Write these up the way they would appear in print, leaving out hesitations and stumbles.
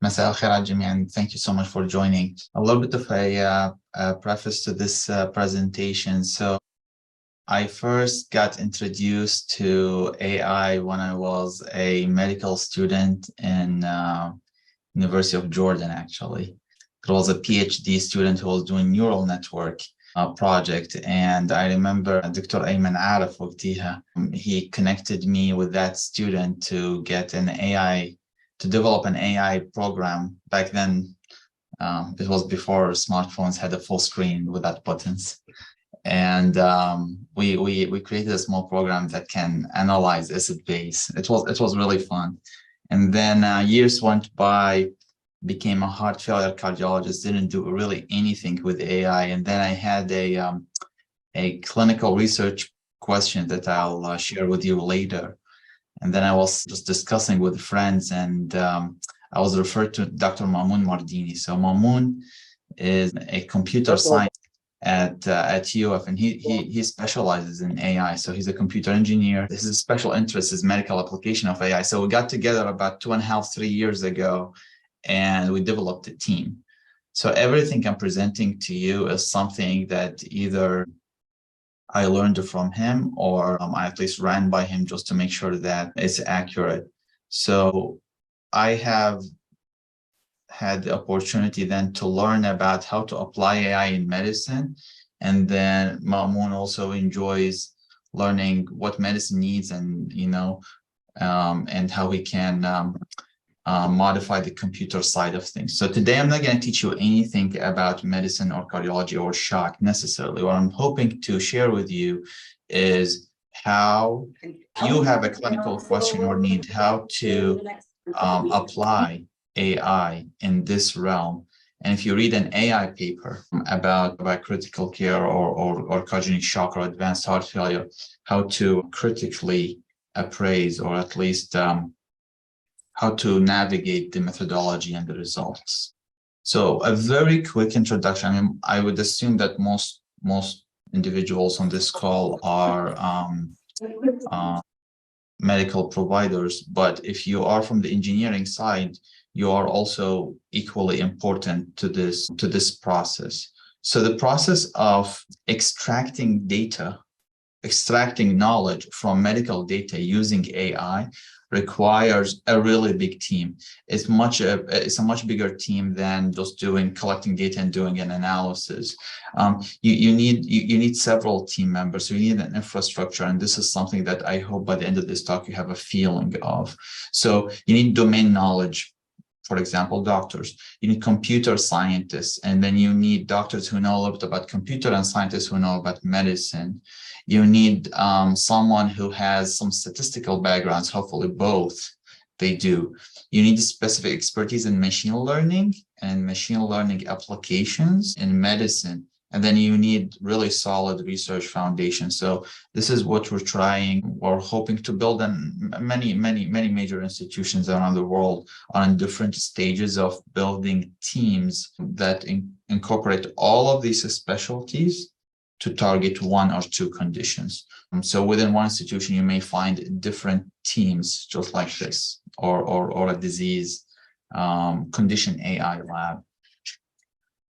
مساء الخير على الجميع, and thank you so much for joining. A little bit of a preface to this presentation. So I first got introduced to AI when I was a medical student in University of Jordan, actually. It was a PhD student who was doing neural network project, and I remember Dr. Ayman Arif وقتها, he connected me with that student to get an AI, to develop an AI program. Back then, it was before smartphones had a full screen without buttons. And we created a small program that can analyze acid base. It was really fun. And then years went by, became a heart failure cardiologist, didn't do really anything with AI. And then I had a clinical research question that I'll share with you later. And then I was just discussing with friends, and I was referred to Dr. Mamoun Mardini. So Mamoun is a computer scientist at UF, and he specializes in AI. So he's a computer engineer. His special interest is medical application of AI. So we got together about 2.5, 3 years ago, and we developed a team. So everything I'm presenting to you is something that either I learned from him, or I at least ran by him just to make sure that it's accurate. So I have had the opportunity then to learn about how to apply AI in medicine. And then Mamoun also enjoys learning what medicine needs, and and how we can modify the computer side of things. So today I'm not going to teach you anything about medicine or cardiology or shock necessarily. What I'm hoping to share with you is how you have a clinical question or need, how to apply AI in this realm. And if you read an AI paper about critical care or cardiogenic shock or advanced heart failure, how to critically appraise, or at least how to navigate the methodology and the results. So a very quick introduction. I mean, I would assume that most individuals on this call are medical providers, but if you are from the engineering side, you are also equally important to this process. So the process of extracting knowledge from medical data using AI requires a really big team. It's a much bigger team than just collecting data and doing an analysis. You need several team members, so you need an infrastructure, and this is something that I hope by the end of this talk you have a feeling of. So you need domain knowledge. For example, doctors. You need computer scientists, and then you need doctors who know a little bit about computer and scientists who know about medicine. You need someone who has some statistical backgrounds, hopefully both they do. You need specific expertise in machine learning and machine learning applications in medicine. And then you need really solid research foundation. So this is what we're hoping to build, and many major institutions around the world are in different stages of building teams that incorporate all of these specialties to target one or two conditions. So within one institution, you may find different teams just like this, or a disease condition AI lab.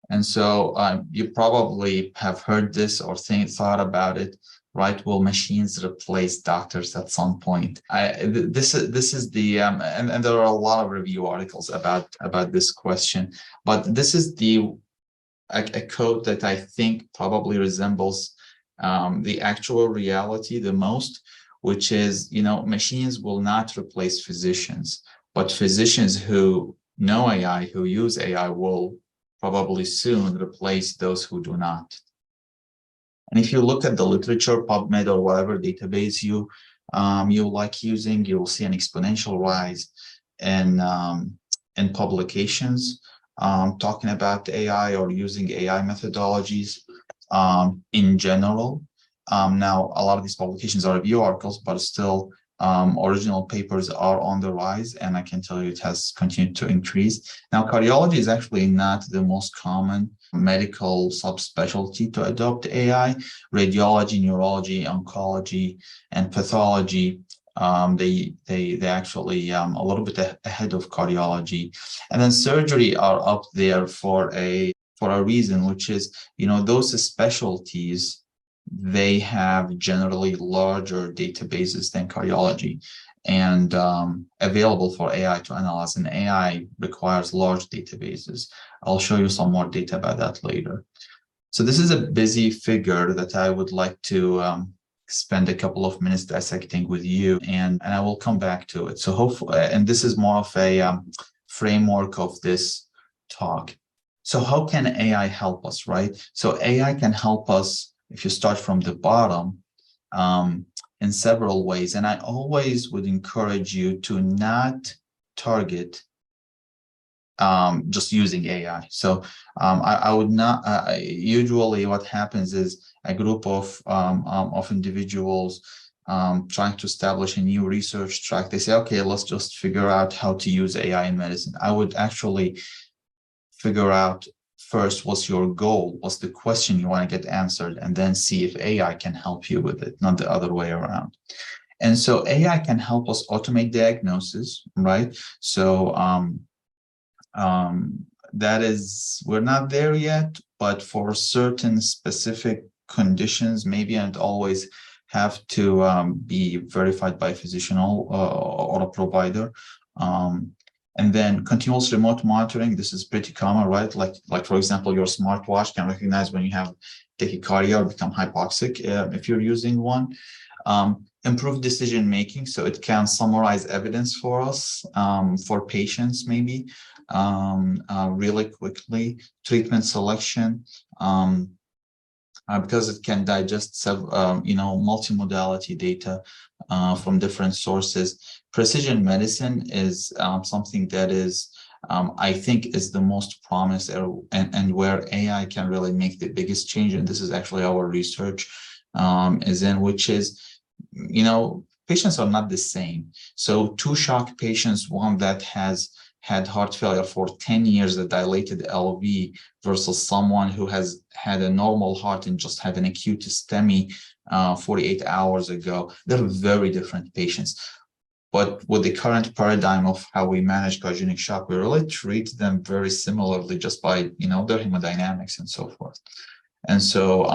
And so you probably have heard this or thought about it, right? Will machines replace doctors at some point? This is the and there are a lot of review articles about this question, but this is a quote that I think probably resembles the actual reality the most, which is, machines will not replace physicians, but physicians who know AI, who use AI, will probably soon replace those who do not. And if you look at the literature, PubMed or whatever database you like using, you will see an exponential rise in publications talking about AI or using AI methodologies in general. Now, a lot of these publications are review articles, but still original papers are on the rise, and I can tell you it has continued to increase. Now, cardiology is actually not the most common medical subspecialty to adopt AI. Radiology, neurology, oncology, and pathology They actually a little bit ahead of cardiology, and then surgery are up there for a reason, which is, those specialties, they have generally larger databases than cardiology, and available for AI to analyze. And AI requires large databases. I'll show you some more data about that later. So this is a busy figure that I would like to spend a couple of minutes dissecting with you, and I will come back to it. So hopefully, and this is more of a framework of this talk. So how can AI help us, right? So AI can help us, if you start from the bottom, in several ways. And I always would encourage you to not target just using AI. So I would not, usually what happens is a group of individuals trying to establish a new research track. They say, okay, let's just figure out how to use AI in medicine. I would actually figure out first, what's your goal? What's the question you want to get answered? And then see if AI can help you with it, not the other way around. And so AI can help us automate diagnosis, right? So that is, we're not there yet, but for certain specific conditions, maybe, and always have to be verified by a physician or a provider. And then continuous remote monitoring, this is pretty common, right? Like for example, your smartwatch can recognize when you have tachycardia or become hypoxic if you're using one. Improve decision making, so it can summarize evidence for us, for patients maybe, really quickly. Treatment selection, because it can digest multimodality data from different sources. Precision medicine is something that is, I think, is the most promised, and where AI can really make the biggest change. And this is actually our research is in, which is, patients are not the same. So two shock patients, one that has had heart failure for 10 years, a dilated LV, versus someone who has had a normal heart and just had an acute STEMI 48 hours ago. They're very different patients. But with the current paradigm of how we manage cardiogenic shock, we really treat them very similarly just by, their hemodynamics and so forth. And so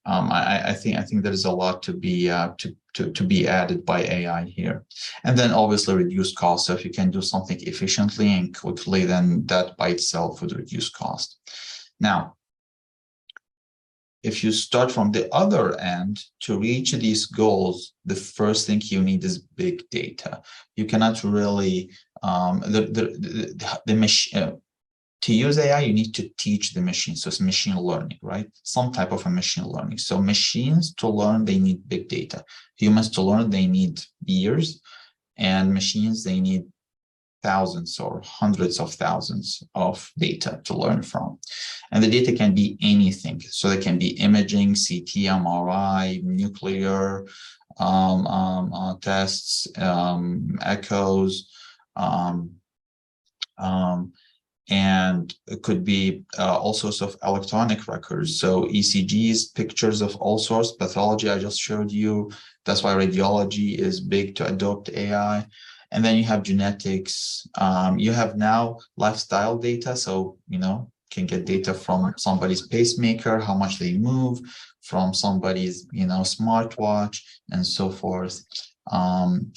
I think there is a lot to be added by AI here, and then obviously reduce cost. So if you can do something efficiently and quickly, then that by itself would reduce cost. Now, if you start from the other end, to reach these goals, the first thing you need is big data. You cannot really the machine. To use AI, you need to teach the machine. So it's machine learning, right? Some type of a machine learning. So machines to learn, they need big data. Humans to learn, they need years. And machines, they need thousands or hundreds of thousands of data to learn from. And the data can be anything. So they can be imaging, CT, MRI, nuclear tests, echoes, and it could be all sorts of electronic records. So ECGs, pictures of all sorts, pathology I just showed you. That's why radiology is big to adopt AI. And then you have genetics. You have now lifestyle data. So, can get data from somebody's pacemaker, how much they move, from somebody's, smartwatch, and so forth, and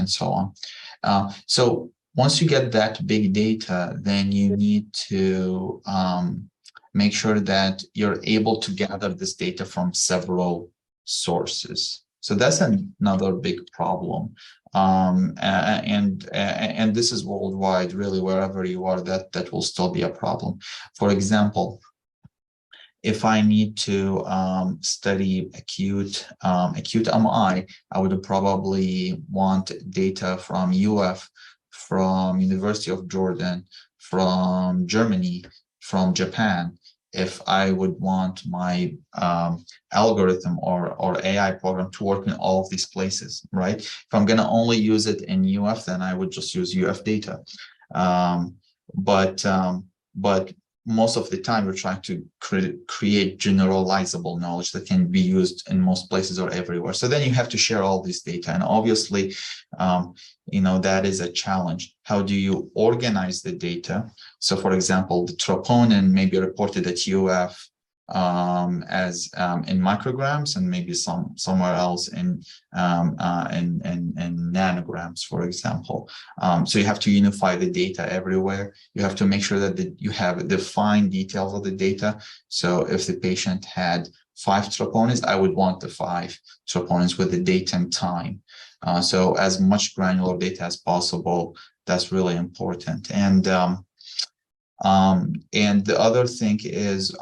so on. So once you get that big data, then you need to make sure that you're able to gather this data from several sources. So that's another big problem. And this is worldwide, really, wherever you are, that will still be a problem. For example, if I need to study acute MI, I would probably want data from UF, from University of Jordan, from Germany, from Japan, if I would want my algorithm or AI program to work in all of these places, right? If I'm going to only use it in UF, then I would just use UF data. But most of the time we're trying to create generalizable knowledge that can be used in most places or everywhere. So then you have to share all this data, and obviously, that is a challenge. How do you organize the data? So, for example, the troponin may be reported at UF as in micrograms, and maybe somewhere else in nanograms, for example. So you have to unify the data everywhere. You have to make sure that you have the fine details of the data. So if the patient had 5 troponins, I would want the 5 troponins with the date and time. So as much granular data as possible, that's really important. And the other thing is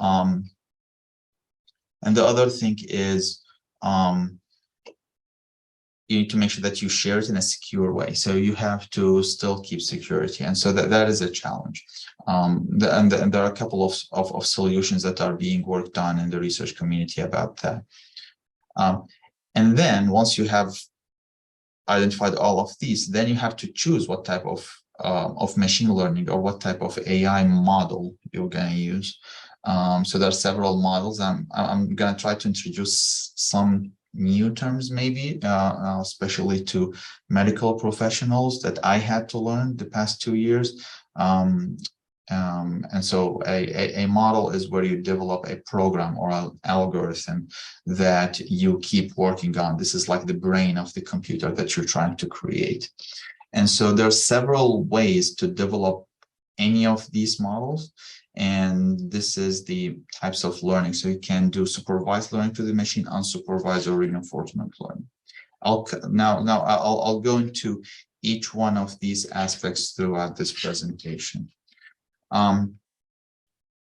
you need to make sure that you share it in a secure way. So you have to still keep security. And so that is a challenge. And there are a couple of solutions that are being worked on in the research community about that. And then once you have identified all of these, then you have to choose what type of machine learning or what type of AI model you're going to use. So there are several models. I'm going to try to introduce some new terms, maybe, especially to medical professionals that I had to learn the past 2 years. And so a model is where you develop a program or an algorithm that you keep working on. This is like the brain of the computer that you're trying to create. And so there are several ways to develop any of these models. And this is the types of learning. So you can do supervised learning to the machine, unsupervised, or reinforcement learning. I'll go into each one of these aspects throughout this presentation.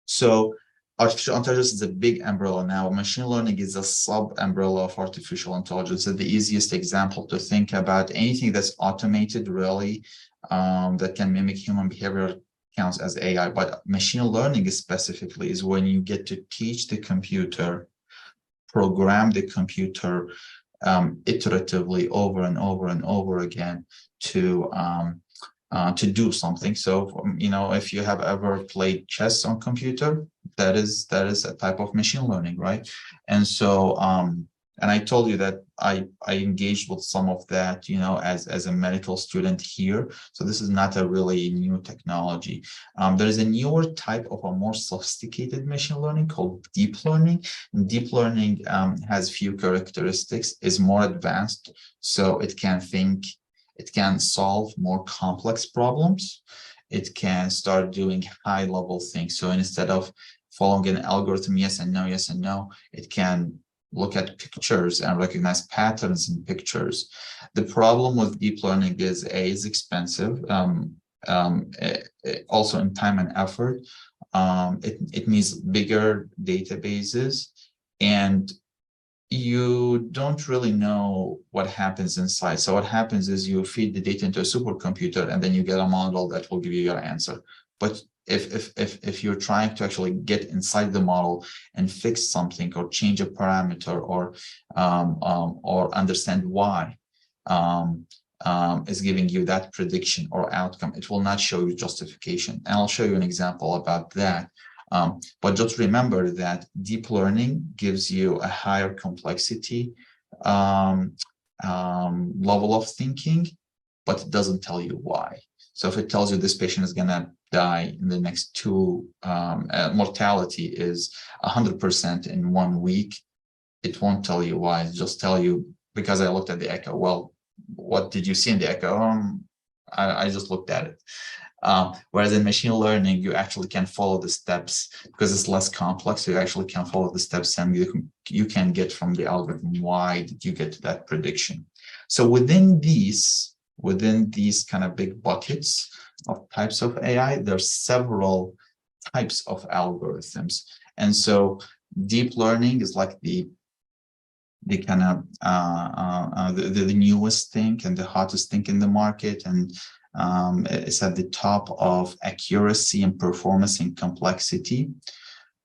So artificial intelligence is a big umbrella now. Machine learning is a sub-umbrella of artificial intelligence. So the easiest example to think about, anything that's automated really, that can mimic human behavior, counts as AI. But machine learning specifically is when you get to teach the computer, program the computer iteratively over and over and over again to do something. So, if you have ever played chess on computer, that is a type of machine learning, right? And so, and I told you that I engaged with some of that, as a medical student here. So this is not a really new technology. There is a newer type of a more sophisticated machine learning called deep learning. And deep learning has few characteristics, is more advanced, so it can think. It can solve more complex problems. It can start doing high-level things. So instead of following an algorithm, yes and no, it can look at pictures and recognize patterns in pictures. The problem with deep learning is it's expensive, also in time and effort. It needs bigger databases, and you don't really know what happens inside. So what happens is you feed the data into a supercomputer, and then you get a model that will give you your answer. But if you're trying to actually get inside the model and fix something or change a parameter or understand why is giving you that prediction or outcome, it will not show you justification. And I'll show you an example about that. But just remember that deep learning gives you a higher complexity level of thinking, but it doesn't tell you why. So if it tells you this patient is going to die in the next 2, mortality is 100% in 1 week, it won't tell you why. It'll just tell you, because I looked at the echo. Well, what did you see in the echo? I just looked at it. Whereas in machine learning, you actually can follow the steps because it's less complex. So you actually can follow the steps, and you can get from the algorithm why did you get to that prediction. So within these kind of big buckets of types of AI, there's several types of algorithms. And so deep learning is like the kind of the newest thing and the hottest thing in the market, and it's at the top of accuracy and performance and complexity,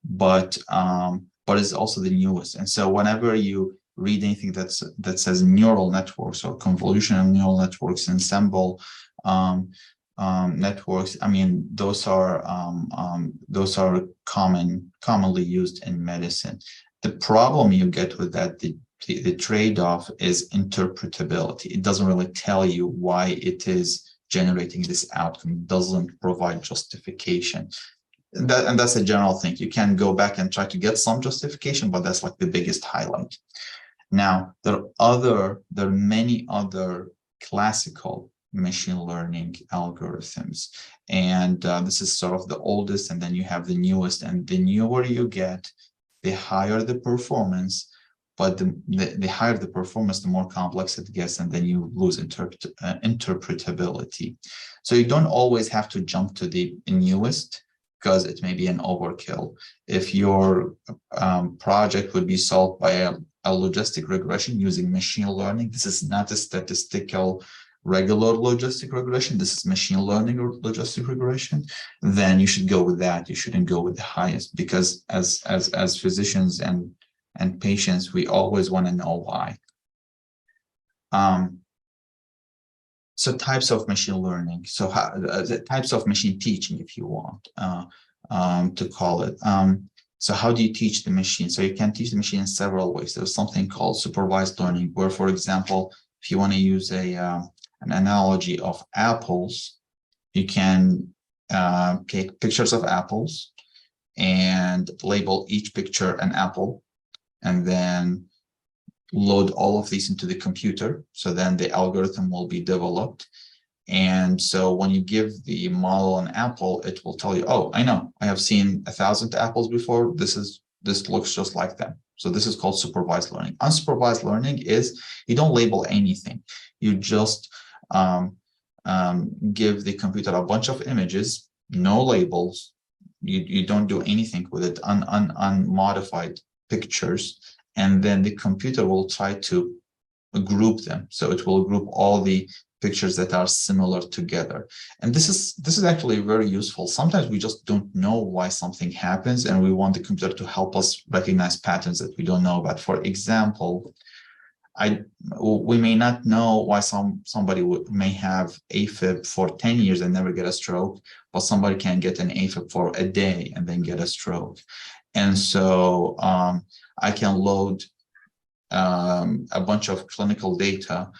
but it's also the newest. And so whenever you read anything that says neural networks or convolutional neural networks ensemble, networks. I mean, those are commonly used in medicine. The problem you get with that, the trade-off is interpretability. It doesn't really tell you why it is generating this outcome. It doesn't provide justification. And that's a general thing. You can go back and try to get some justification, but that's like the biggest highlight. Now, there are many other classical machine learning algorithms, and this is sort of the oldest, and then you have the newest, and the newer you get, the higher the performance, but the higher the performance, the more complex it gets, and then you lose interpretability. So you don't always have to jump to the newest, because it may be an overkill. If your project would be solved by a logistic regression using machine learning, this is not a statistical regular logistic regression, this is machine learning or logistic regression, then you should go with that. You shouldn't go with the highest, because as physicians and patients, we always want to know why. So types of machine learning. So types of machine teaching, if you want to call it. So how do you teach the machine? So you can teach the machine in several ways. There's something called supervised learning, where, for example, if you want to use an analogy of apples, you can take pictures of apples and label each picture an apple, and then load all of these into the computer. So then the algorithm will be developed. And so when you give the model an apple, it will tell you, oh, I know, I have seen 1,000 apples before. This looks just like them. So this is called supervised learning. Unsupervised learning is you don't label anything. You just give the computer a bunch of images, no labels. You don't do anything with it, unmodified pictures. And then the computer will try to group them. So it will group all the pictures that are similar together. And this is actually very useful. Sometimes we just don't know why something happens, and we want the computer to help us recognize patterns that we don't know about. For example, we may not know why somebody may have AFib for 10 years and never get a stroke, but somebody can get an AFib for a day and then get a stroke. And so I can load a bunch of clinical data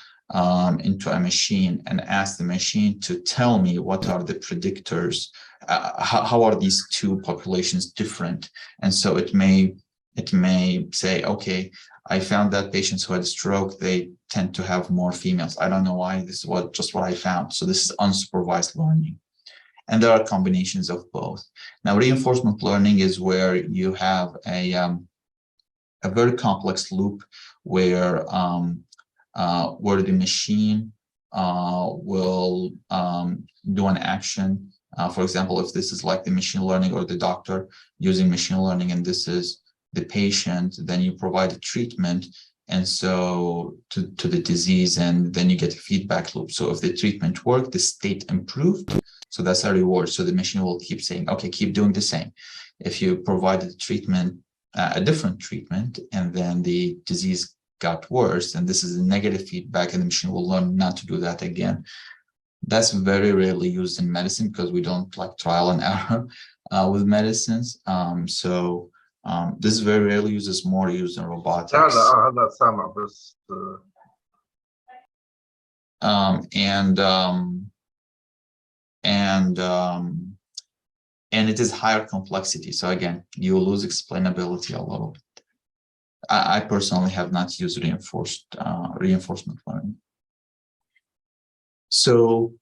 into a machine and ask the machine to tell me what are the predictors, how are these two populations different. And so it may say, okay, I found that patients who had a stroke, they tend to have more females. I don't know why, this is just what I found. So this is unsupervised learning. And there are combinations of both. Now, reinforcement learning is where you have a very complex loop where the machine will do an action. For example, if this is like the machine learning or the doctor using machine learning, and this is the patient, then you provide a treatment, and so to the disease, and then you get a feedback loop. So if the treatment worked, the state improved. So that's a reward. So the machine will keep saying, okay, keep doing the same. If you provided the treatment, a different treatment, and then the disease got worse, and this is a negative feedback, and the machine will learn not to do that again. That's very rarely used in medicine because we don't like trial and error with medicines. So this is very rarely used. It's more used in robotics. And it is higher complexity. So again, you lose explainability a little bit. I personally have not used reinforcement learning. So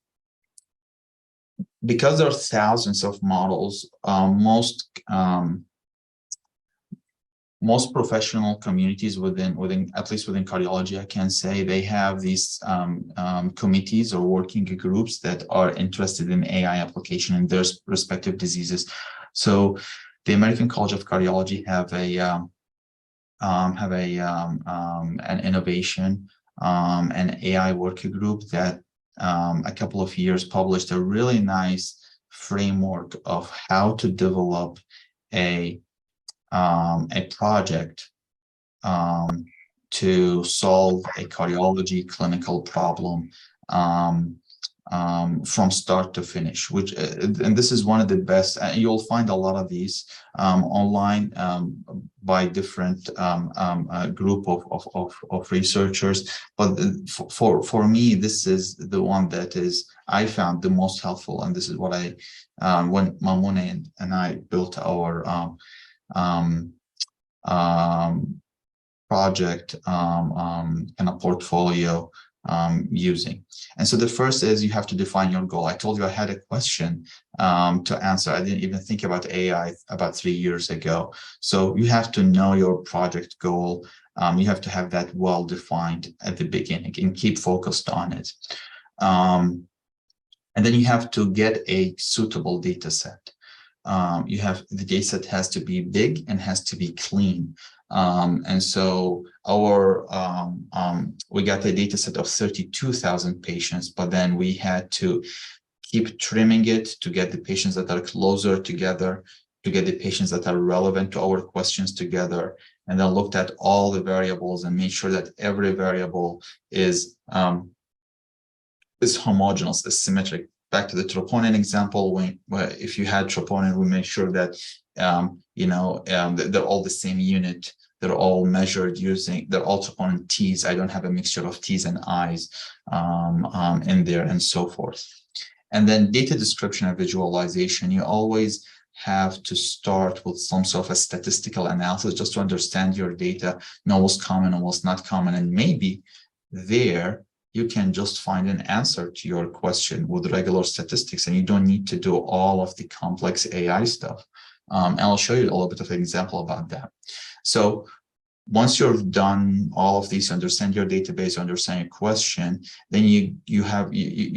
because there are thousands of models, most professional communities within at least within cardiology, I can say, they have these committees or working groups that are interested in AI application in their respective diseases. So the American College of Cardiology have an innovation, an AI working group that a couple of years published a really nice framework of how to develop a project to solve a cardiology clinical problem from start to finish, which and this is one of the best. You'll find a lot of these online by different group of researchers. But for me, this is the one that is I found the most helpful, and this is what I when Mamune and I built our project and a portfolio using. And so the first is you have to define your goal. I told you I had a question to answer. I didn't even think about AI about 3 years ago. So you have to know your project goal. You have to have that well defined at the beginning and keep focused on it. And then you have to get a suitable data set. The data set has to be big and has to be clean. And so we got a data set of 32,000 patients, but then we had to keep trimming it to get the patients that are closer together, to get the patients that are relevant to our questions together, and then looked at all the variables and made sure that every variable is homogeneous, is symmetric. Back to the troponin example, if you had troponin, we make sure that they're all the same unit. They're all measured they're all troponin T's. I don't have a mixture of T's and I's in there, and so forth. And then data description and visualization. You always have to start with some sort of a statistical analysis just to understand your data, know what's common and what's not common, and maybe there you can just find an answer to your question with regular statistics, and you don't need to do all of the complex AI stuff. And I'll show you a little bit of an example about that. So once you've done all of these, understand your database, understand your question, then you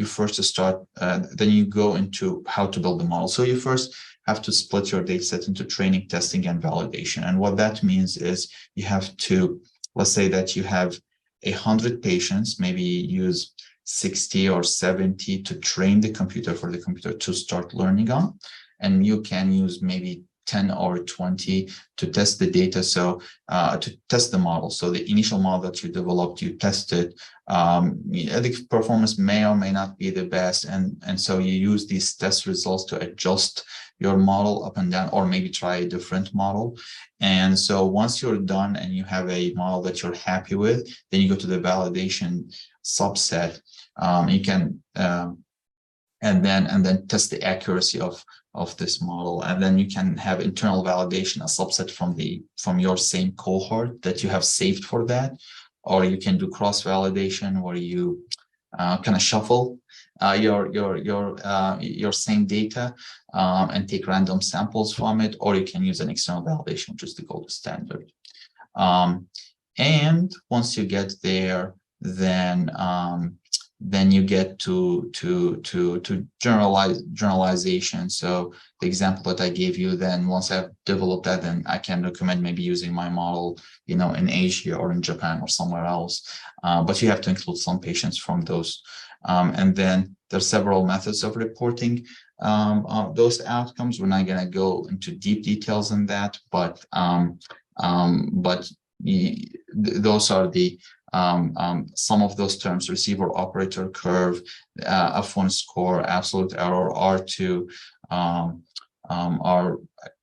first start, then you go into how to build the model. So you first have to split your data set into training, testing, and validation. And what that means is you have to, let's say that you have 100 patients, maybe use 60 or 70 to train the computer for the computer to start learning on. And you can use maybe 10 or 20 to test the data. So to test the model. So the initial model that you developed, you tested, the performance may or may not be the best. And so you use these test results to adjust your model up and down, or maybe try a different model. And so once you're done and you have a model that you're happy with, then you go to the validation subset. You can and then test the accuracy of this model, and then you can have internal validation, a subset from your same cohort that you have saved for that, or you can do cross validation where you kind of shuffle your same data and take random samples from it, or you can use an external validation, which is the gold standard. And once you get there, then you get to generalization. So the example that I gave you, then once I've developed that, then I can recommend maybe using my model, in Asia or in Japan or somewhere else. But you have to include some patients from those. And then there's several methods of reporting those outcomes. We're not going to go into deep details in that, but those are the some of those terms: receiver operator curve, F1 score, absolute error, R2 are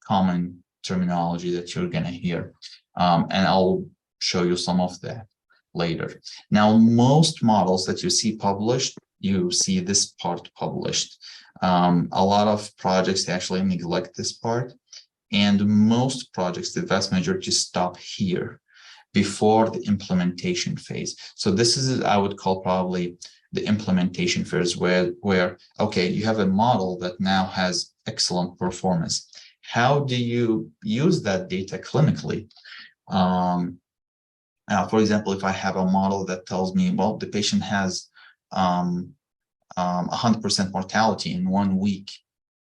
common terminology that you're going to hear. And I'll show you some of that later. Now, most models that you see published, you see this part published. A lot of projects actually neglect this part, and most projects, the vast majority, stop here before the implementation phase. So this is, I would call, probably the implementation phase, where okay, you have a model that now has excellent performance. How do you use that data clinically? For example, if I have a model that tells me, well, the patient has 100% mortality in 1 week,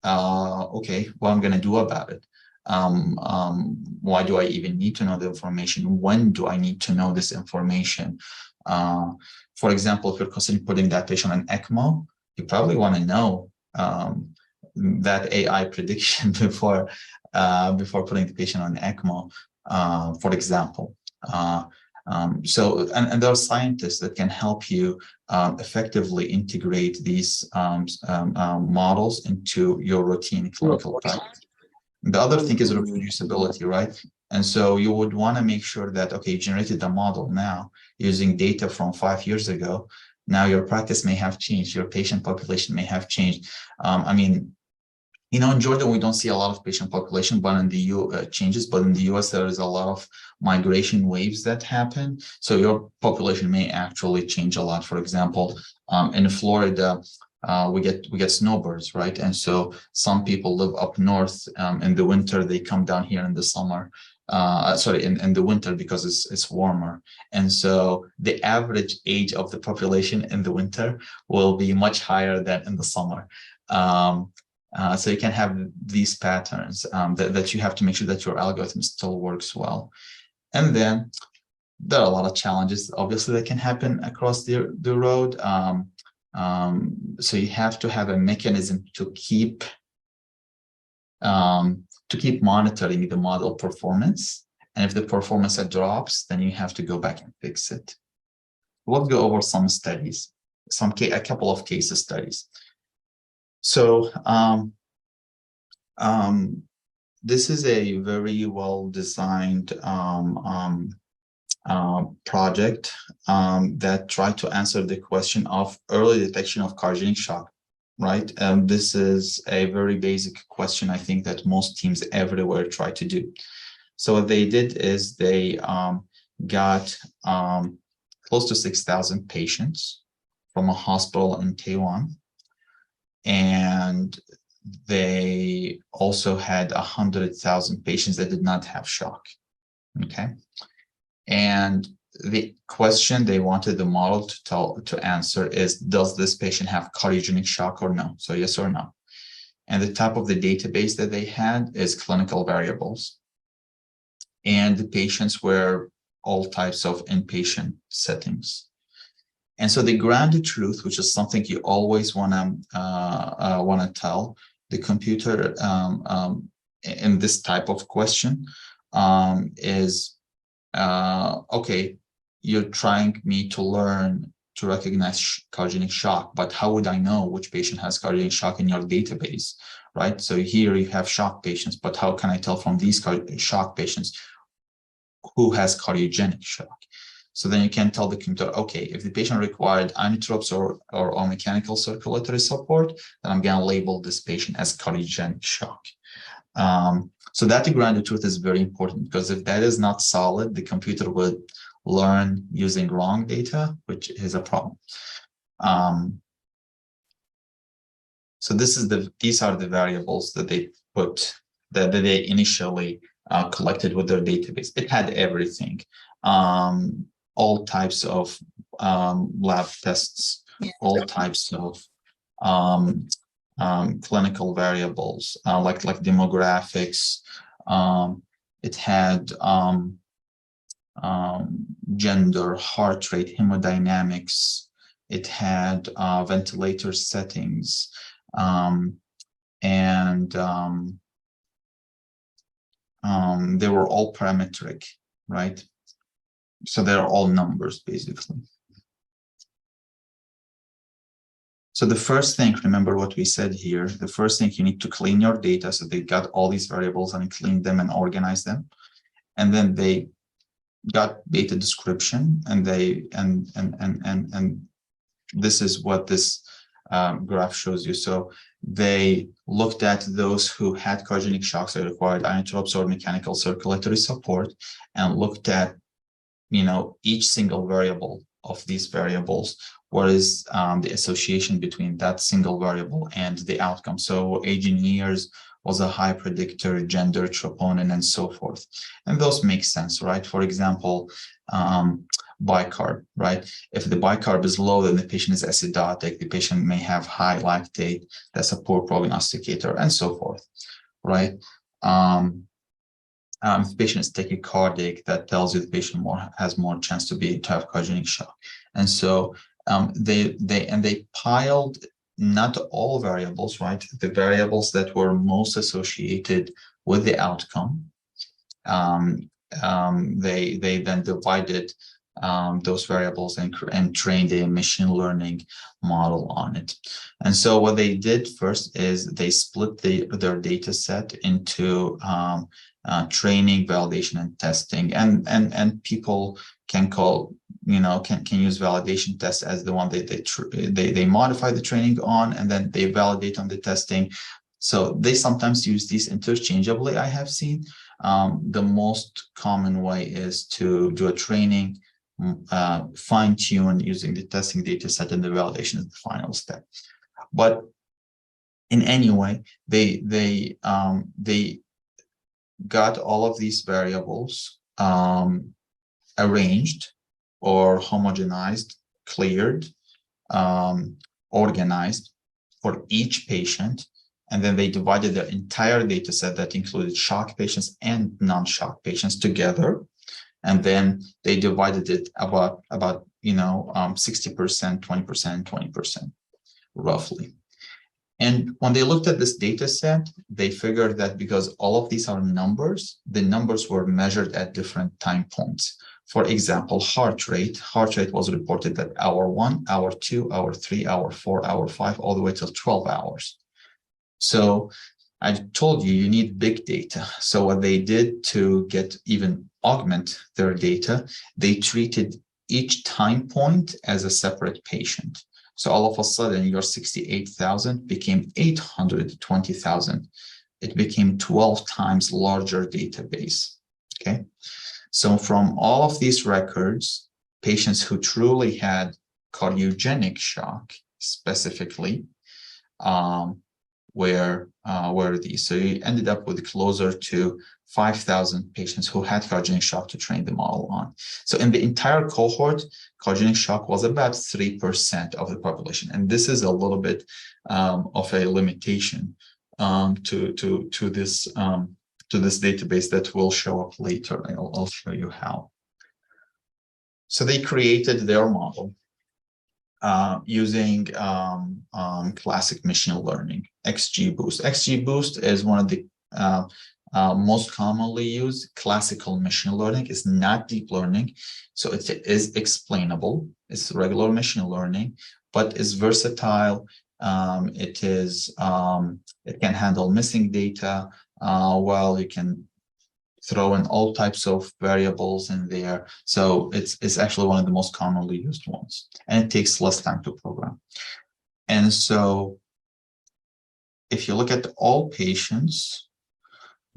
okay, what am I going to do about it? Why do I even need to know the information? When do I need to know this information? For example, if you're considering putting that patient on ECMO, you probably want to know that AI prediction before putting the patient on ECMO, for example. And there are scientists that can help you effectively integrate these models into your routine clinical practice. The other thing is reproducibility, right? And so you would want to make sure that, okay, you generated a model now using data from 5 years ago. Now your practice may have changed, your patient population may have changed. I mean, you know, in Georgia, we don't see a lot of patient population, but in the changes, but in the US, there is a lot of migration waves that happen. So your population may actually change a lot. For example, in Florida, we get snowbirds, right? And so some people live up north in the winter, they come down here in the summer. In the winter because it's warmer. And so the average age of the population in the winter will be much higher than in the summer. So you can have these patterns that you have to make sure that your algorithm still works well. And then there are a lot of challenges, obviously, that can happen across the road. So you have to have a mechanism to keep monitoring the model performance. And if the performance drops, then you have to go back and fix it. We'll go over some studies, a couple of case studies. So this is a very well-designed project that tried to answer the question of early detection of cardiogenic shock, right? This is a very basic question, I think, that most teams everywhere try to do. So what they did is they got close to 6,000 patients from a hospital in Taiwan. And they also had 100,000 patients that did not have shock, okay? And the question they wanted the model to answer is, does this patient have cardiogenic shock or no? So yes or no. And the type of the database that they had is clinical variables. And the patients were all types of inpatient settings. And so the grounded truth, which is something you always want to tell the computer in this type of question, is, okay, you're trying me to learn to recognize cardiogenic shock, but how would I know which patient has cardiogenic shock in your database, right? So here you have shock patients, but how can I tell from these shock patients who has cardiogenic shock? So then you can tell the computer, okay, if the patient required inotropes or mechanical circulatory support, then I'm going to label this patient as cardiogenic shock. So that grounded truth is very important, because if that is not solid, the computer would learn using wrong data, which is a problem. So these are the variables that they put, that they initially collected with their database. It had everything. All types of lab tests, all types of clinical variables, like demographics. It had gender, heart rate, hemodynamics. It had ventilator settings, and they were all parametric, right? So they're all numbers, basically. So the first thing, remember what we said here, the first thing, you need to clean your data. So they got all these variables and cleaned them and organized them. And then they got data description, and this is what this graph shows you. So they looked at those who had cardiogenic shocks that required inotropes or mechanical circulatory support, and looked at, you know, each single variable of these variables. What is the association between that single variable and the outcome? So age in years was a high predictor, gender, troponin, and so forth. And those make sense, right? For example, bicarb, right? If the bicarb is low, then the patient is acidotic. The patient may have high lactate. That's a poor prognosticator, and so forth, right? If the patient is tachycardic, that tells you the patient has more chance to have cardiogenic shock. And so they piled not all variables, right? The variables that were most associated with the outcome. They then divided those variables and trained a machine learning model on it. And so what they did first is they split their data set into training, validation, and testing. And people can call, can use validation tests as the one they modify the training on, and then they validate on the testing. So they sometimes use these interchangeably, I have seen. The most common way is to do a training, fine-tune using the testing data set, and the validation is the final step. But in any way, they got all of these variables arranged or homogenized, cleared, organized for each patient. And then they divided their entire data set that included shock patients and non-shock patients together. And then they divided it about 60%, 20%, 20%, roughly. And when they looked at this data set, they figured that because all of these are numbers, the numbers were measured at different time points. For example, heart rate was reported at hour 1, hour 2, hour 3, hour 4, hour 5, all the way till 12 hours. So I told you need big data. So what they did to augment their data, they treated each time point as a separate patient. So all of a sudden, your 68,000 became 820,000. It became 12 times larger database, okay? So from all of these records, patients who truly had cardiogenic shock specifically, were these. So you ended up with closer to 5,000 patients who had cardiogenic shock to train the model on. So in the entire cohort, cardiogenic shock was about 3% of the population. And this is a little bit of a limitation to this database that will show up later. I'll show you how. So they created their model using classic machine learning, XGBoost. XGBoost is one of the most commonly used classical machine learning. It's not deep learning, so it is explainable. It's regular machine learning, but it's versatile. It can handle missing data. You can throw in all types of variables in there. So it's actually one of the most commonly used ones, and it takes less time to program. And so if you look at all patients,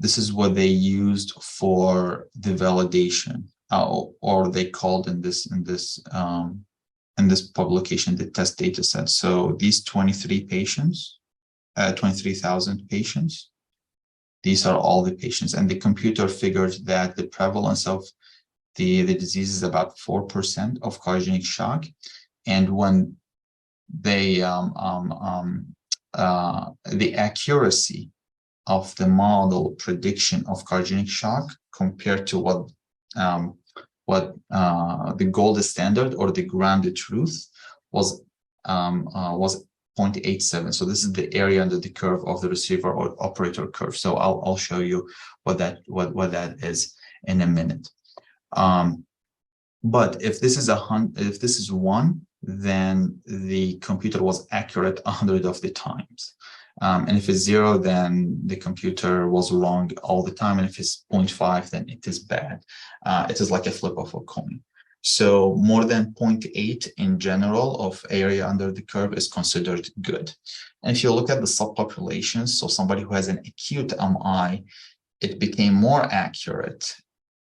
this is what they used for the validation, or they called in this publication the test data set. So these 23,000 patients, these are all the patients, and the computer figured that the prevalence of the disease is about 4% of cardiogenic shock. And when they the accuracy of the model prediction of cardiogenic shock compared to what the gold standard or the grounded truth was 0.87. So this is the area under the curve of the receiver or operator curve. So I'll show you what that is in a minute. But if this is 1, then the computer was accurate 100 of the times. And if it's 0, then the computer was wrong all the time. And if it's 0.5, then it is bad. It is like a flip of a coin. So more than 0.8 in general of area under the curve is considered good. And if you look at the subpopulations, so somebody who has an acute MI, it became more accurate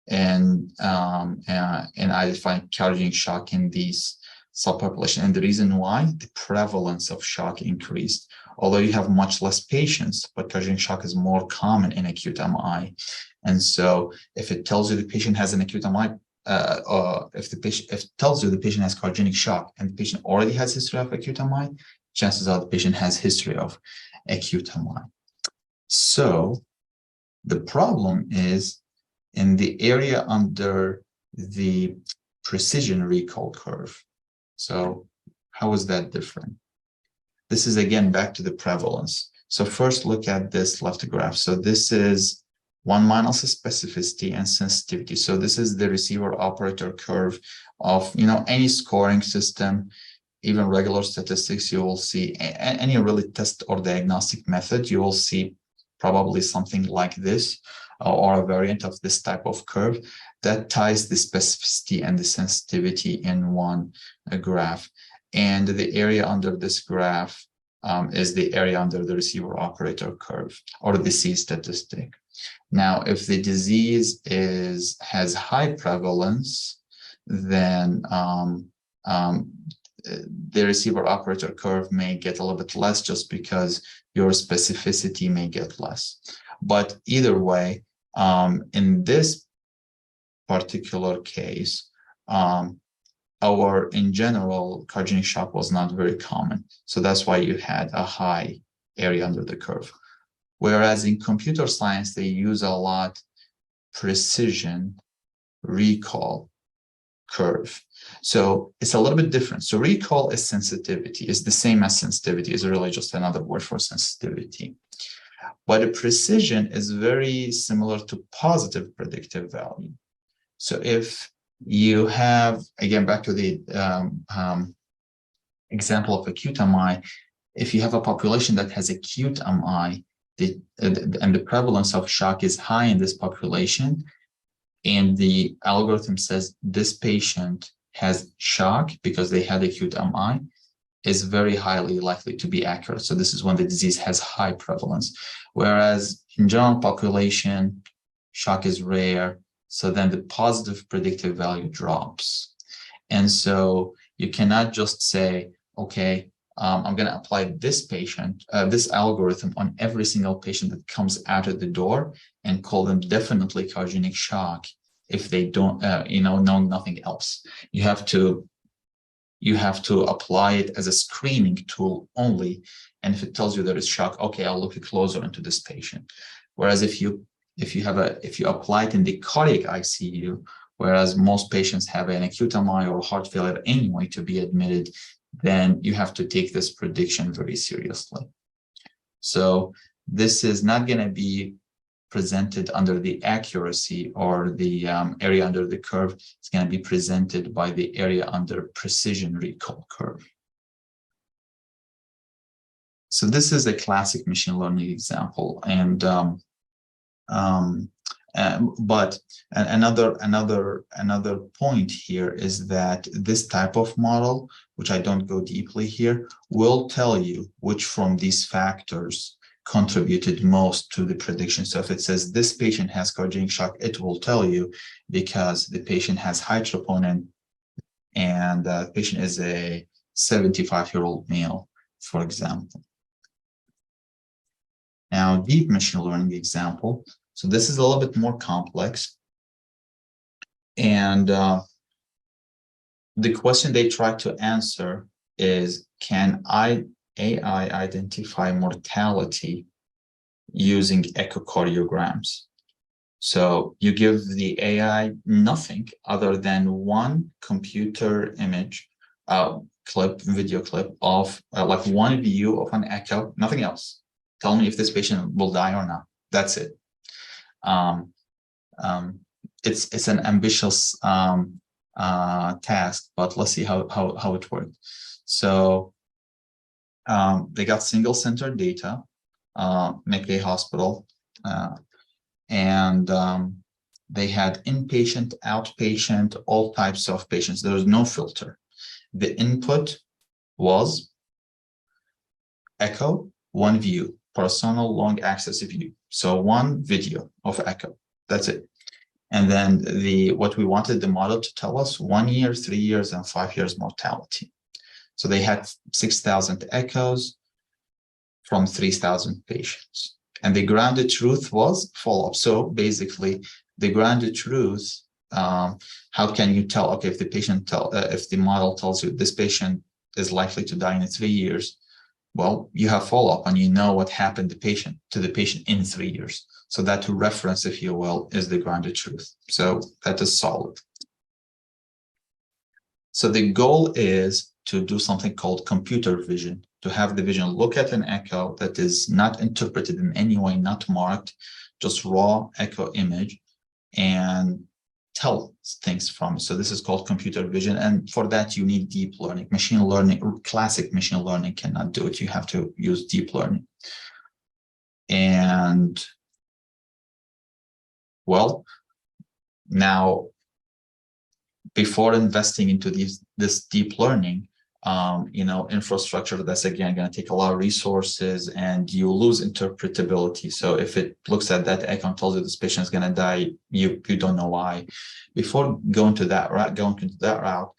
and identifying cardiogenic shock in these subpopulation. And the reason why, the prevalence of shock increased. Although you have much less patients, but cardiogenic shock is more common in acute MI. And so if it tells you the patient has an acute MI, if it tells you the patient has cardiogenic shock and the patient already has history of acute MI, chances are the patient has history of acute MI. So the problem is in the area under the precision recall curve. So how is that different? This is again back to the prevalence. So first look at this left graph. So this is 1 minus specificity and sensitivity. So this is the receiver operator curve of, any scoring system, even regular statistics. You will see any really test or diagnostic method, you will see probably something like this, or a variant of this type of curve that ties the specificity and the sensitivity in one graph. And the area under this graph is the area under the receiver operator curve, or the C statistic. Now, if the disease has high prevalence, then the receiver operator curve may get a little bit less, just because your specificity may get less. But either way, in this particular case, in general, cardiogenic shock was not very common. So that's why you had a high area under the curve. Whereas in computer science, they use a lot precision recall curve. So it's a little bit different. So recall is sensitivity, is the same as sensitivity, is really just another word for sensitivity. But a precision is very similar to positive predictive value. So if you have, again, back to the example of acute MI, if you have a population that has acute MI, and the prevalence of shock is high in this population, and the algorithm says this patient has shock because they had acute MI, is very highly likely to be accurate. So this is when the disease has high prevalence. Whereas in general population, shock is rare. So then the positive predictive value drops. And so you cannot just say, okay, I'm going to apply this algorithm on every single patient that comes out of the door and call them definitely cardiogenic shock if they don't, know nothing else. You have to apply it as a screening tool only. And if it tells you there is shock, okay, I'll look closer into this patient. Whereas if you apply it in the cardiac ICU, whereas most patients have an acute MI or heart failure anyway to be admitted, then you have to take this prediction very seriously. So this is not going to be presented under the accuracy or the area under the curve. It's going to be presented by the area under precision recall curve. So this is a classic machine learning example, and but another point here is that this type of model, which I don't go deeply here, will tell you which from these factors contributed most to the prediction. So if it says this patient has cardiogenic shock, it will tell you because the patient has high troponin and the patient is a 75-year-old male, for example. Now, deep machine learning example. So this is a little bit more complex. And the question they try to answer is, can AI identify mortality using echocardiograms? So you give the AI nothing other than one computer image, video clip of like one view of an echo, nothing else. Tell me if this patient will die or not. That's it. It's an ambitious task, but let's see how it worked. So they got single center data, McVeigh Hospital, and they had inpatient, outpatient, all types of patients. There was no filter. The input was echo, one view, personal long access view. So one video of echo, that's it. And then what we wanted the model to tell us, 1 year, 3 years, and 5 years mortality. So they had 6,000 echoes from 3,000 patients. And the grounded truth was follow-up. So basically, the grounded truth, how can you tell, okay, if the model tells you this patient is likely to die in 3 years, well, you have follow-up and you know what happened to the patient in 3 years. So that reference, if you will, is the grounded truth. So that is solid. So the goal is to do something called computer vision, to have the vision look at an echo that is not interpreted in any way, not marked, just raw echo image and tell things from it. So this is called computer vision. And for that, you need deep learning. Machine learning, classic machine learning cannot do it. You have to use deep learning. And well, now, before investing into this deep learning, infrastructure, that's again going to take a lot of resources, and you lose interpretability. So if it looks at that echo and tells you this patient is going to die, you don't know why. Before going to that route,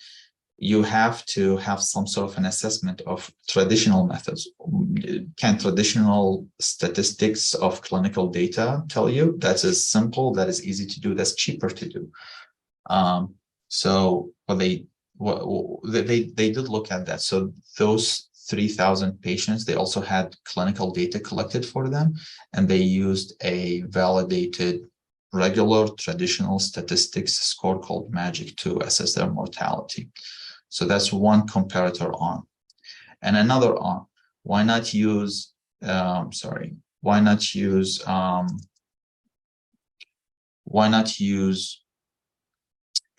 you have to have some sort of an assessment of traditional methods. Can traditional statistics of clinical data tell you? That's as simple, that is easy to do, that's cheaper to do. So they did look at that. So those 3,000 patients, they also had clinical data collected for them, and they used a validated regular traditional statistics score called MAGIC to assess their mortality. So that's one comparator arm. And another arm, why not use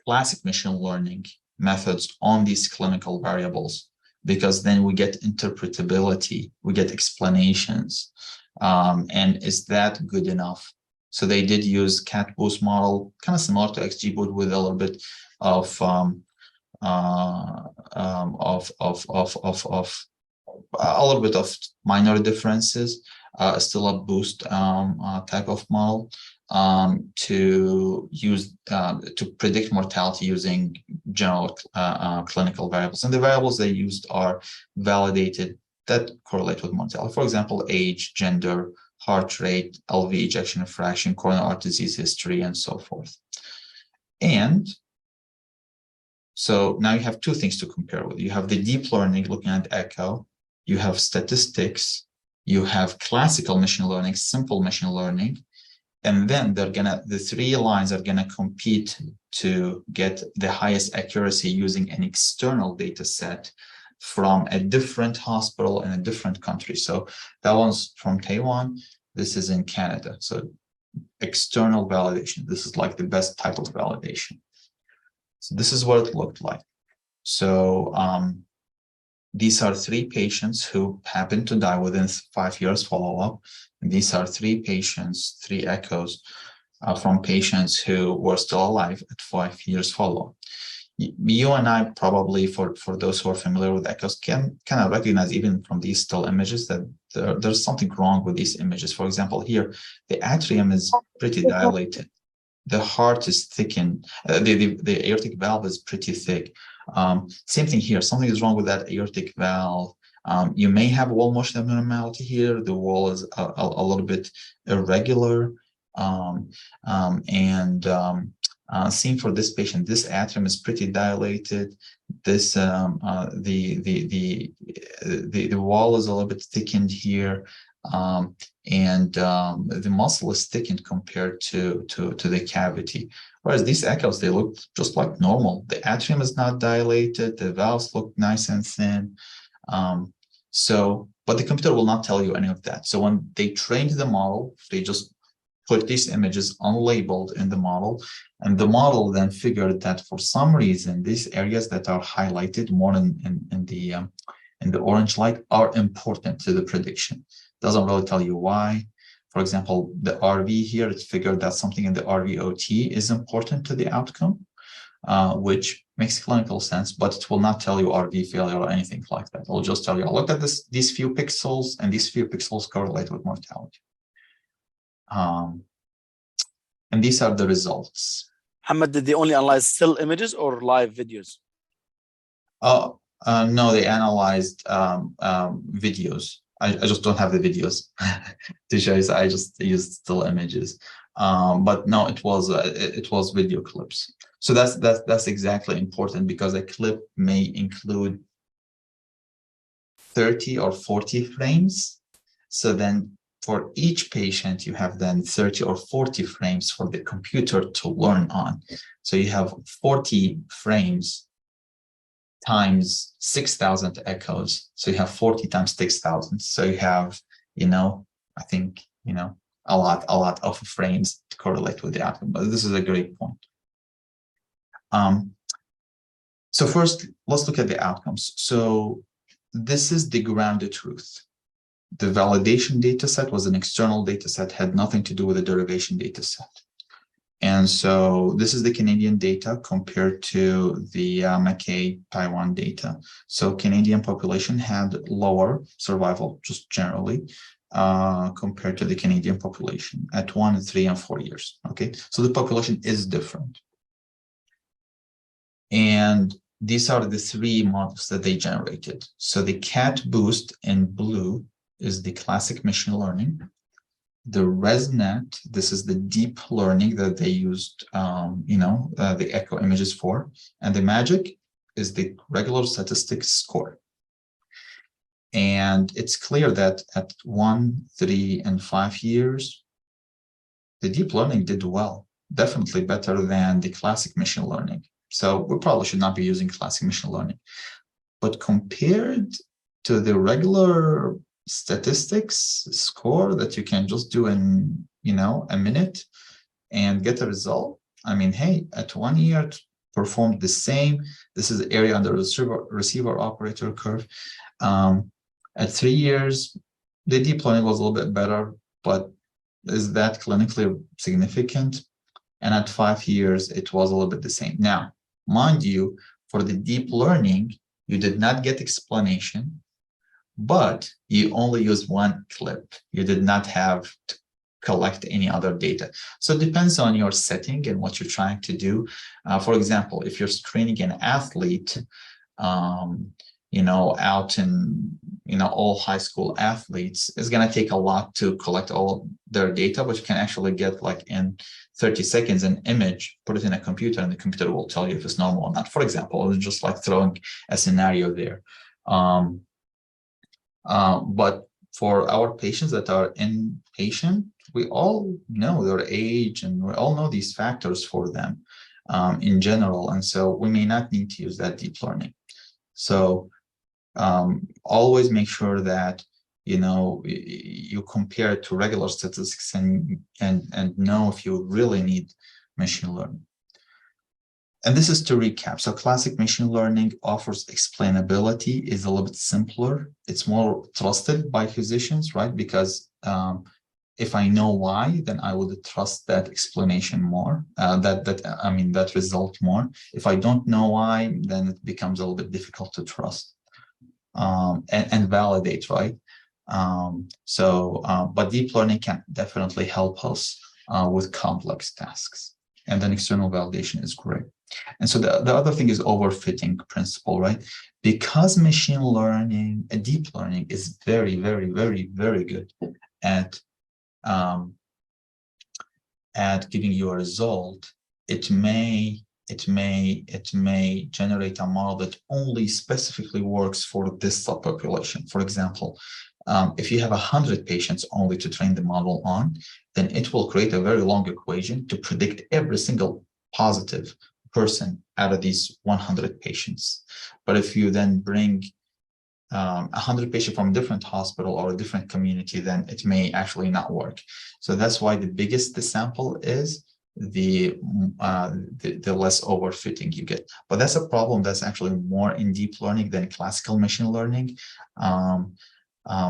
classic machine learning methods on these clinical variables? Because then we get interpretability, we get explanations. And is that good enough? So they did use cat boost model, kind of similar to XGBoost, with a little bit of minor differences, still a boost type of model, to use to predict mortality using general clinical variables. And the variables they used are validated that correlate with mortality. For example, age, gender, heart rate, LV ejection fraction, coronary heart disease history, and so forth. And so now you have two things to compare with. You have the deep learning looking at echo, you have statistics, you have classical machine learning, simple machine learning, and then the three lines are gonna compete to get the highest accuracy using an external data set from a different hospital in a different country. So that one's from Taiwan, this is in Canada. So external validation, this is like the best type of validation. So this is what it looked like. So these are three patients who happened to die within 5 years follow-up. And these are three patients, three echoes from patients who were still alive at 5 years follow-up. You and I probably, for those who are familiar with echoes, can kind of recognize even from these still images that there's something wrong with these images. For example, here, the atrium is pretty dilated. The heart is thickened. The aortic valve is pretty thick. Same thing here. Something is wrong with that aortic valve. You may have wall motion abnormality here. The wall is a little bit irregular. Same for this patient. This atrium is pretty dilated. This the wall is a little bit thickened here. The muscle is thickened compared to the cavity. Whereas these echoes, they look just like normal. The atrium is not dilated. The valves look nice and thin. But the computer will not tell you any of that. So when they trained the model, they just put these images unlabeled in the model, and the model then figured that for some reason, these areas that are highlighted more in the orange light are important to the prediction. Doesn't really tell you why. For example, the RV here, it figured that something in the RVOT is important to the outcome, which makes clinical sense, but it will not tell you RV failure or anything like that. It will just tell you, look at these few pixels, and these few pixels correlate with mortality. And these are the results. Mohammed, did they only analyze still images or live videos? No, they analyzed videos. I just don't have the videos to show you. So I just used still images. But no, it was video clips. So that's exactly important, because a clip may include 30 or 40 frames. So then for each patient, you have then 30 or 40 frames for the computer to learn on. So you have 40 frames times 6,000 echoes. So you have 40 times 6,000. So you have, I think, a lot of frames to correlate with the outcome. But this is a great point. So first, let's look at the outcomes. So this is the grounded truth. The validation data set was an external data set, had nothing to do with the derivation data set. And so this is the Canadian data compared to the Mackay Taiwan data. So Canadian population had lower survival, just generally, compared to the Canadian population at 1, 3, and 4 years. Okay, so the population is different. And these are the 3 models that they generated. So the CAT boost in blue is the classic machine learning. The ResNet, this is the deep learning that they used, the echo images for. And the MAGIC is the regular statistics score. And it's clear that at 1, 3, and 5 years, the deep learning did well, definitely better than the classic machine learning. So we probably should not be using classic machine learning. But compared to the regular statistics score that you can just do in, a minute and get a result, I mean, hey, at 1 year, it performed the same. This is the area under the receiver operator curve. At 3 years, the deep learning was a little bit better, but is that clinically significant? And at 5 years, it was a little bit the same. Now, mind you, for the deep learning, you did not get explanation, but you only use 1 clip. You did not have to collect any other data. So it depends on your setting and what you're trying to do. For example, if you're screening an athlete, out in, all high school athletes, it's going to take a lot to collect all their data, but you can actually get like in 30 seconds an image, put it in a computer, and the computer will tell you if it's normal or not. For example, it's just like throwing a scenario there. But for our patients that are inpatient, we all know their age and we all know these factors for them in general. And so we may not need to use that deep learning. So always make sure that, you compare it to regular statistics and know if you really need machine learning. And this is to recap. So classic machine learning offers explainability, is a little bit simpler. It's more trusted by physicians, right? Because if I know why, then I would trust that explanation more, that result more. If I don't know why, then it becomes a little bit difficult to trust and validate, right? But deep learning can definitely help us with complex tasks. And then external validation is great. And so the other thing is overfitting principle, right? Because machine learning, deep learning is very, very, very, very good at giving you a result, it may generate a model that only specifically works for this subpopulation. For example, if you have 100 patients only to train the model on, then it will create a very long equation to predict every single positive person out of these 100 patients. But if you then bring 100 patients from a different hospital or a different community, then it may actually not work. So that's why the biggest the sample is, the less overfitting you get. But that's a problem that's actually more in deep learning than classical machine learning.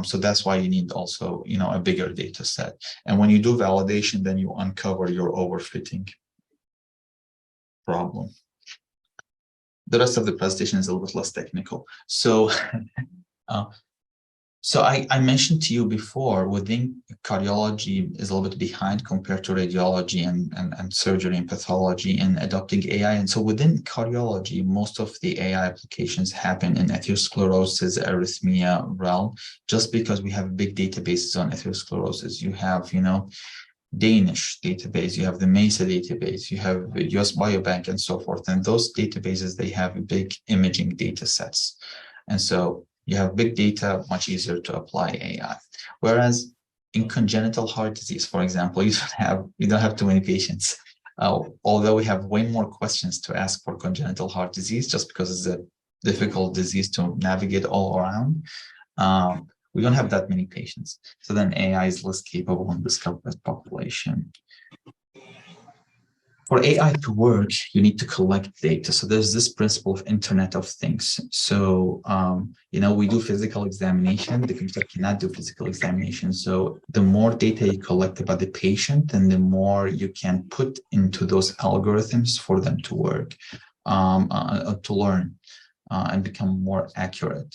So that's why you need also, a bigger data set. And when you do validation, then you uncover your overfitting problem. The rest of the presentation is a little bit less technical. So, I mentioned to you before, within cardiology is a little bit behind compared to radiology and surgery and pathology in adopting AI. And so within cardiology, most of the AI applications happen in atherosclerosis, arrhythmia realm, just because we have big databases on atherosclerosis. You have, Danish database, you have the MESA database, you have US Biobank and so forth. And those databases, they have big imaging data sets. And so you have big data, much easier to apply AI. Whereas in congenital heart disease, for example, you don't have too many patients. Although we have way more questions to ask for congenital heart disease, just because it's a difficult disease to navigate all around. We don't have that many patients. So then AI is less capable in this covered population. For AI to work, you need to collect data. So there's this principle of Internet of Things. So, we do physical examination. The computer cannot do physical examination. So the more data you collect about the patient, and the more you can put into those algorithms for them to work, to learn. And become more accurate.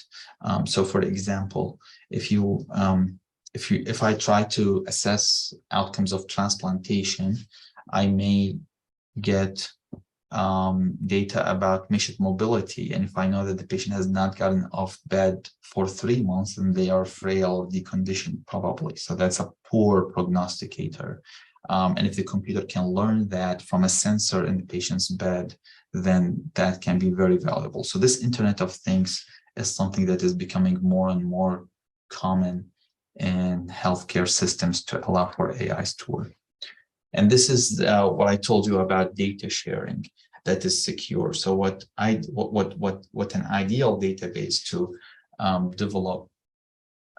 So, for example, if I try to assess outcomes of transplantation, I may get data about patient mobility, and if I know that the patient has not gotten off bed for 3 months, then they are frail, deconditioned, probably. So that's a poor prognosticator. And if the computer can learn that from a sensor in the patient's bed, then that can be very valuable. So this Internet of Things is something that is becoming more and more common in healthcare systems to allow for AIs to work. And this is what I told you about data sharing that is secure. So what an ideal database to develop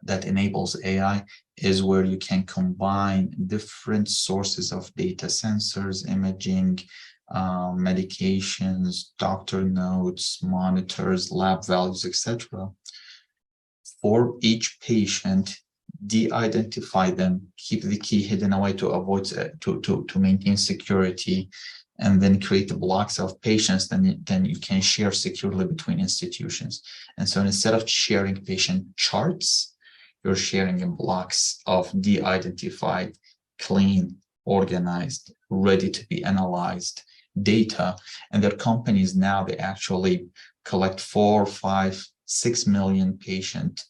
that enables AI is where you can combine different sources of data, sensors, imaging, medications, doctor notes, monitors, lab values, etc. For each patient, de-identify them, keep the key hidden away to avoid to maintain security, and then create the blocks of patients. Then you can share securely between institutions. And so instead of sharing patient charts, you're sharing in blocks of de-identified, clean, organized, ready to be analyzed data. And their companies now, they actually collect 4, 5, 6 million patient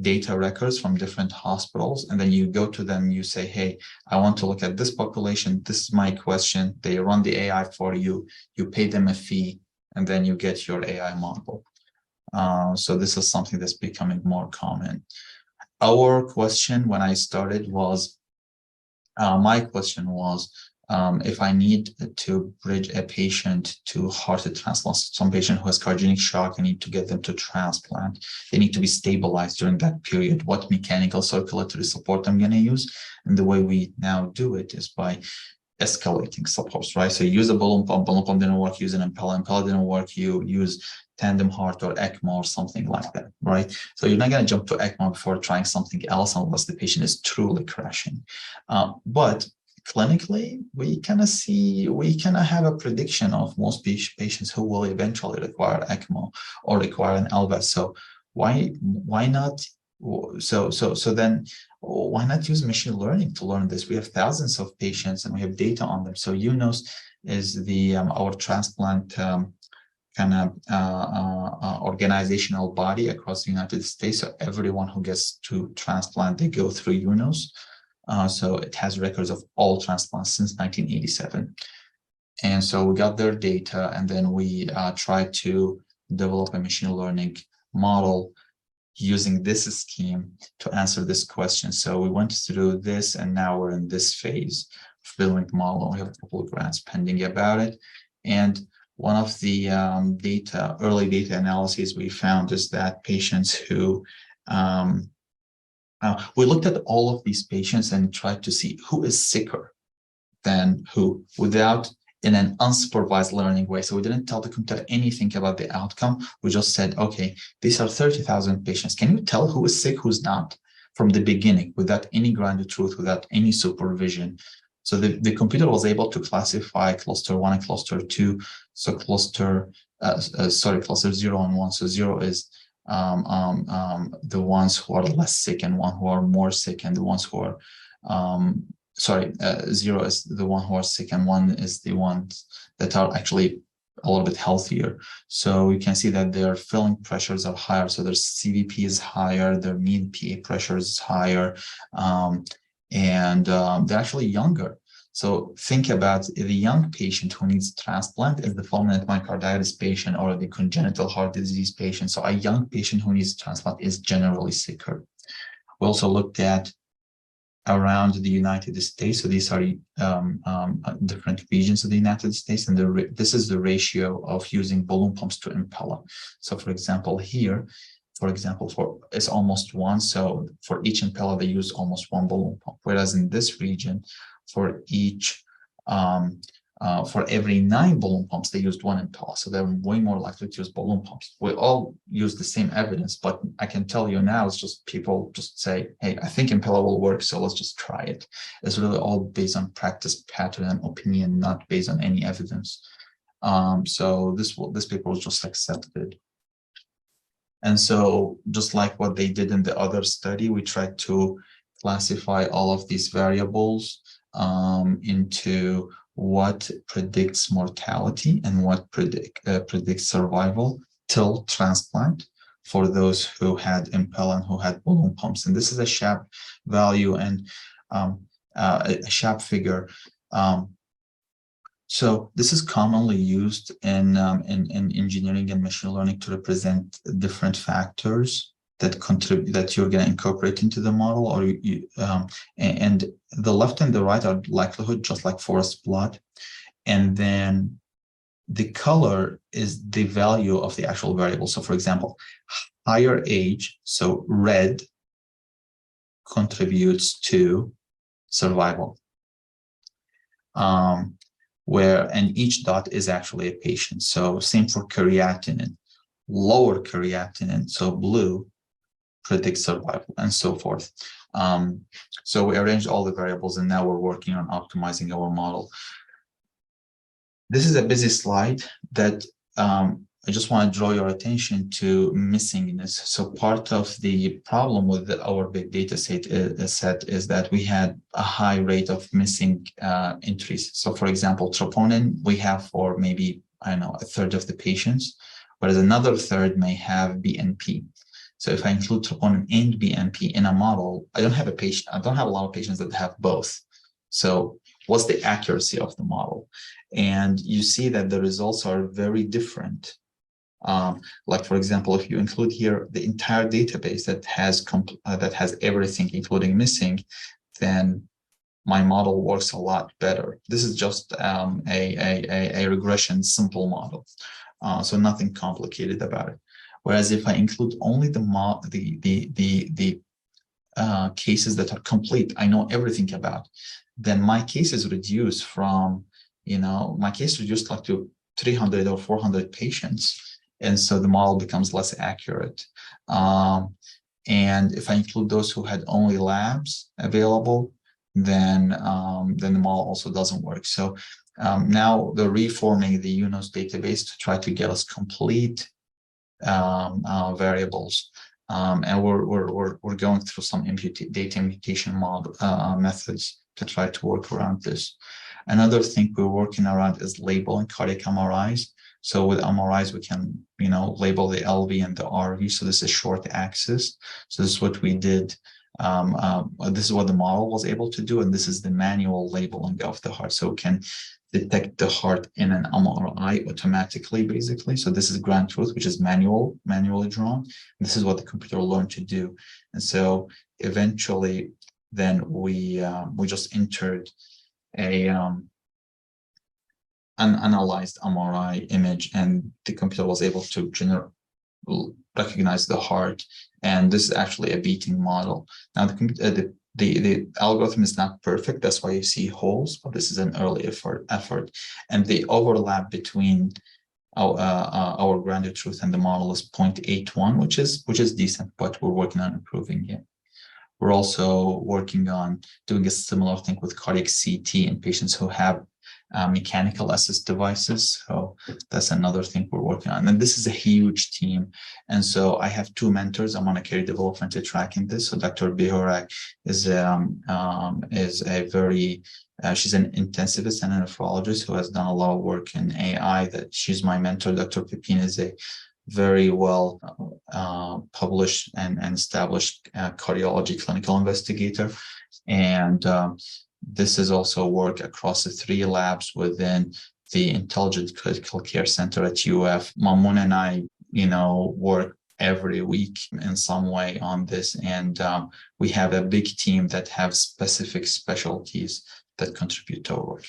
data records from different hospitals. And then you go to them, you say, hey, I want to look at this population. This is my question. They run the AI for you. You pay them a fee, and then you get your AI model. So this is something that's becoming more common. Our question when I started was, my question was, if I need to bridge a patient to heart transplant, some patient who has cardiogenic shock, I need to get them to transplant. They need to be stabilized during that period. What mechanical circulatory support I'm going to use? And the way we now do it is by escalating supports, right? So you use a balloon pump didn't work, use an impella didn't work, you use tandem heart or ECMO or something like that, right? So you're not going to jump to ECMO before trying something else unless the patient is truly crashing. But clinically, we kind of have a prediction of most patients who will eventually require ECMO or require an LVAD. So why not? So then why not use machine learning to learn this? We have thousands of patients and we have data on them. So UNOS is the our transplant organizational body across the United States. So everyone who gets to transplant, they go through UNOS. So it has records of all transplants since 1987. And so we got their data, and then we tried to develop a machine learning model using this scheme to answer this question. So we went through this, and now we're in this phase of building the model. We have a couple of grants pending about it. And one of the early data analyses we found is that patients who we looked at all of these patients and tried to see who is sicker than who without in an unsupervised learning way. So we didn't tell the computer anything about the outcome. We just said, okay, these are 30,000 patients. Can you tell who is sick, who's not from the beginning without any grounded truth, without any supervision? So the computer was able to classify cluster 1 and cluster 2. So cluster 0 and 1. So 0 is the ones who are less sick and 1 who are more sick, and the ones who are 0 is the one who are sick, and 1 is the ones that are actually a little bit healthier. So you can see that their filling pressures are higher. So their CVP is higher, their mean PA pressure is higher, and they're actually younger. So think about the young patient who needs transplant is the fulminant myocarditis patient or the congenital heart disease patient. So a young patient who needs transplant is generally sicker. We also looked at around the United States. So these are different regions of the United States. And this is the ratio of using balloon pumps to impella. So for example, here, for example, it's almost one. So for each impella, they use almost one balloon pump. Whereas in this region, for every 9 balloon pumps, they used one impella. So they're way more likely to use balloon pumps. We all use the same evidence, but I can tell you now, it's just people just say, hey, I think impella will work, so let's just try it. It's really all based on practice pattern and opinion, not based on any evidence. So this paper was just accepted. And so just like what they did in the other study, we tried to classify all of these variables into what predicts mortality and what predicts survival till transplant for those who had impella and who had balloon pumps. And this is a SHAP value and a SHAP figure. So this is commonly used in engineering and machine learning to represent different factors that contribute, that you're going to incorporate into the model, or and the left and the right are likelihood, just like forest plot, and then the color is the value of the actual variable. So, for example, higher age, so red, contributes to survival. And each dot is actually a patient. So same for creatinine, lower creatinine, so blue, predicts survival, and so forth. So we arranged all the variables, and now we're working on optimizing our model. This is a busy slide that I just want to draw your attention to missingness. So part of the problem with our big data set is that we had a high rate of missing entries. So for example, troponin, we have for maybe, I don't know, a third of the patients, whereas another third may have BNP. So if I include troponin and BNP in a model, I don't have a lot of patients that have both. So what's the accuracy of the model? And you see that the results are very different. Like, for example, if you include here the entire database that has everything, including missing, then my model works a lot better. This is just a regression simple model, so nothing complicated about it. Whereas if I include only the cases that are complete, I know everything about, then my cases reduce from, my case reduced like to 300 or 400 patients. And so the model becomes less accurate. And if I include those who had only labs available, then the model also doesn't work. So now they're reforming the UNOS database to try to get us complete variables. And we're going through some data imputation methods to try to work around this. Another thing we're working around is labeling cardiac MRIs. So with MRIs, we can, label the LV and the RV. So this is short axis. So this is what we did. This is what the model was able to do. And this is the manual labeling of the heart. So we can detect the heart in an MRI automatically, basically. So this is ground truth, which is manually drawn. This is what the computer learned to do. And so eventually, then we just entered an analyzed MRI image, and the computer was able to recognize the heart. And this is actually a beating model. Now the algorithm is not perfect. That's why you see holes, but this is an early effort. And the overlap between our grounded truth and the model is 0.81, which is decent, but we're working on improving it. We're also working on doing a similar thing with cardiac CT in patients who have mechanical assist devices. So that's another thing we're working on. And this is a huge team. And so I have 2 mentors. I'm on a career development tracking this. So Dr. Bihorak is a very, she's an intensivist and a nephrologist who has done a lot of work in AI. That she's my mentor. Dr. Pepin is a very well published and established cardiology clinical investigator. And this is also work across the 3 labs within the Intelligent Critical Care Center at UF. Mamoun and I, work every week in some way on this. And we have a big team that have specific specialties that contribute to our work.